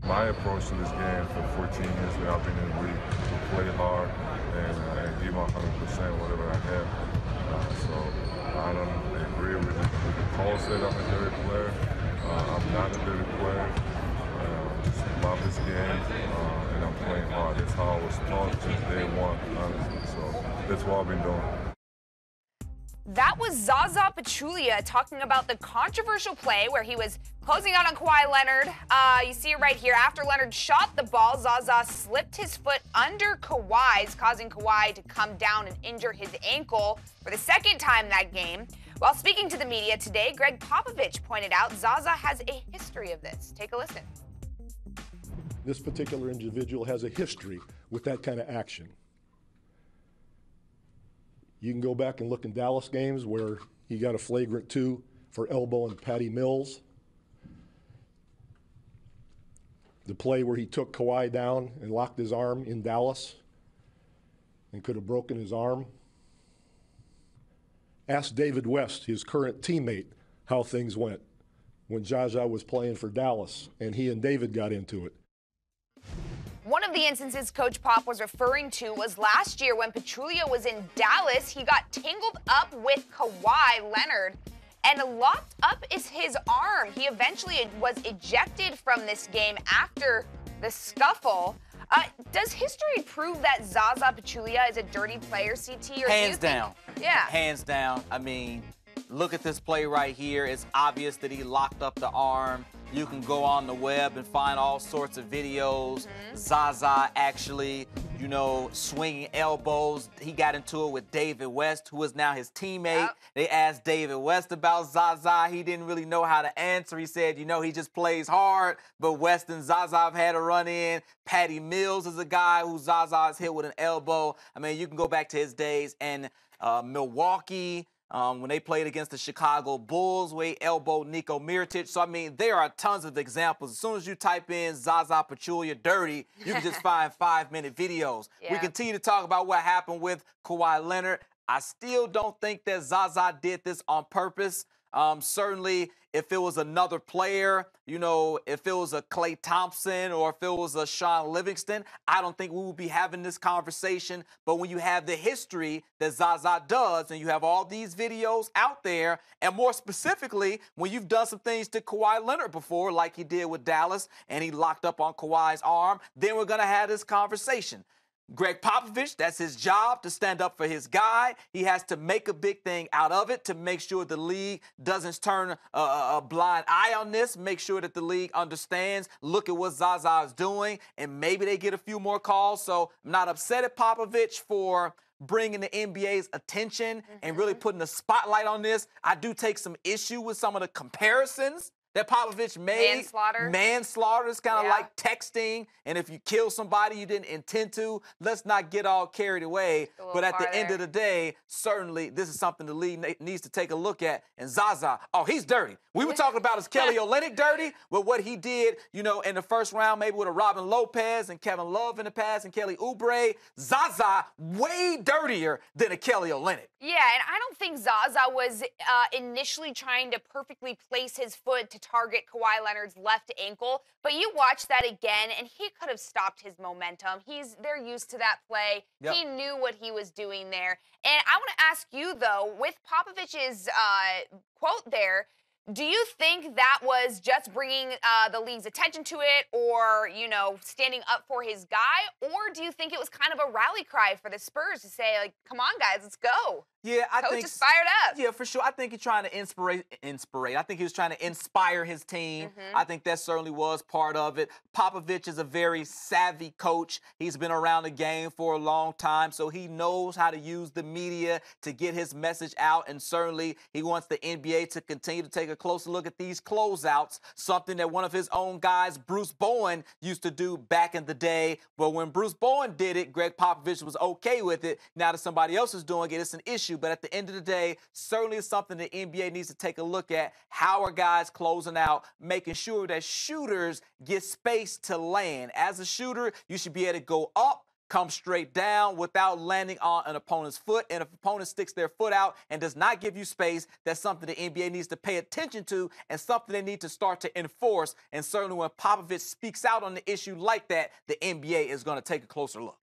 My approach to this game for 14 years that I've been in the league to play hard and give my 100% whatever I have. So I don't agree with the call said I'm a dirty player. I'm not a dirty player. Just love this game and I'm playing hard. That's how I was taught since day one, honestly. So that's what I've been doing. That was Zaza Pachulia talking about the controversial play where he was closing out on Kawhi Leonard. You see it right here. After Leonard shot the ball, Zaza slipped his foot under Kawhi's, causing Kawhi to come down and injure his ankle for the second time that game. While speaking to the media today, Greg Popovich pointed out Zaza has a history of this. Take a listen. This particular individual has a history with that kind of action. You can go back and look in Dallas games where he got a flagrant 2 for elbowing Patty Mills. The play where he took Kawhi down and locked his arm in Dallas and could have broken his arm. Ask David West, his current teammate, how things went when Zaza was playing for Dallas and he and David got into it. One of the instances Coach Pop was referring to was last year when Pachulia was in Dallas. He got tangled up with Kawhi Leonard and locked up his arm. He eventually was ejected from this game after the scuffle. Does history prove that Zaza Pachulia is a dirty player, CT? Or Hands down. Yeah. Hands down. I mean, look at this play right here. It's obvious that he locked up the arm. You can go on the web and find all sorts of videos. Zaza actually, you know, swinging elbows. He got into it with David West, who is now his teammate. Yep. They asked David West about Zaza. He didn't really know how to answer. He said, you know, he just plays hard. But West and Zaza have had a run in. Patty Mills is a guy who Zaza has hit with an elbow. I mean, you can go back to his days. And Milwaukee, when they played against the Chicago Bulls, where he elbowed Nico Mirotic. So, I mean, there are tons of examples. As soon as you type in Zaza Pachulia dirty, you can just find 5-minute videos. Yeah. We continue to talk about what happened with Kawhi Leonard. I still don't think that Zaza did this on purpose. Certainly, if it was another player, you know, if it was a Klay Thompson or if it was a Sean Livingston, I don't think we would be having this conversation. But when you have the history that Zaza does and you have all these videos out there, and more specifically, when you've done some things to Kawhi Leonard before, like he did with Dallas, and he locked up on Kawhi's arm, then we're going to have this conversation. Greg Popovich, that's his job, to stand up for his guy. He has to make a big thing out of it to make sure the league doesn't turn a blind eye on this, make sure that the league understands, look at what Zaza is doing, and maybe they get a few more calls. So I'm not upset at Popovich for bringing the NBA's attention and really putting a spotlight on this. I do take some issue with some of the comparisons that Popovich made. Manslaughter. Manslaughter is kind of Yeah. like texting, and if you kill somebody you didn't intend to, let's not get all carried away. But at the end of the day, certainly this is something the league needs to take a look at. And Zaza, oh, he's dirty. We were talking about is Kelly Olynyk dirty with what he did, you know, in the first round, maybe with a Robin Lopez and Kevin Love in the past and Kelly Oubre. Zaza, way dirtier than a Kelly Olynyk. Yeah, and I don't think Zaza was initially trying to perfectly place his foot to target Kawhi Leonard's left ankle, but you watch that again, and he could have stopped his momentum. They're used to that play. Yep. He knew what he was doing there. And I want to ask you, though, with Popovich's quote there, do you think that was just bringing the league's attention to it or, you know, standing up for his guy? Or do you think it was kind of a rally cry for the Spurs to say, like, come on, guys, let's go? Yeah, I Coach think is fired up. Yeah, for sure. I think he's trying to inspire. I think he was trying to inspire his team. I think that certainly was part of it. Popovich is a very savvy coach. He's been around the game for a long time, so he knows how to use the media to get his message out, and certainly he wants the NBA to continue to take a closer look at these closeouts, something that one of his own guys, Bruce Bowen, used to do back in the day. But when Bruce Bowen did it, Greg Popovich was okay with it. Now that somebody else is doing it, it's an issue. But at the end of the day, certainly it's something the NBA needs to take a look at. How are guys closing out, making sure that shooters get space to land? As a shooter, you should be able to go up, come straight down without landing on an opponent's foot. And if opponent sticks their foot out and does not give you space, that's something the NBA needs to pay attention to and something they need to start to enforce. And certainly when Popovich speaks out on the issue like that, the NBA is going to take a closer look.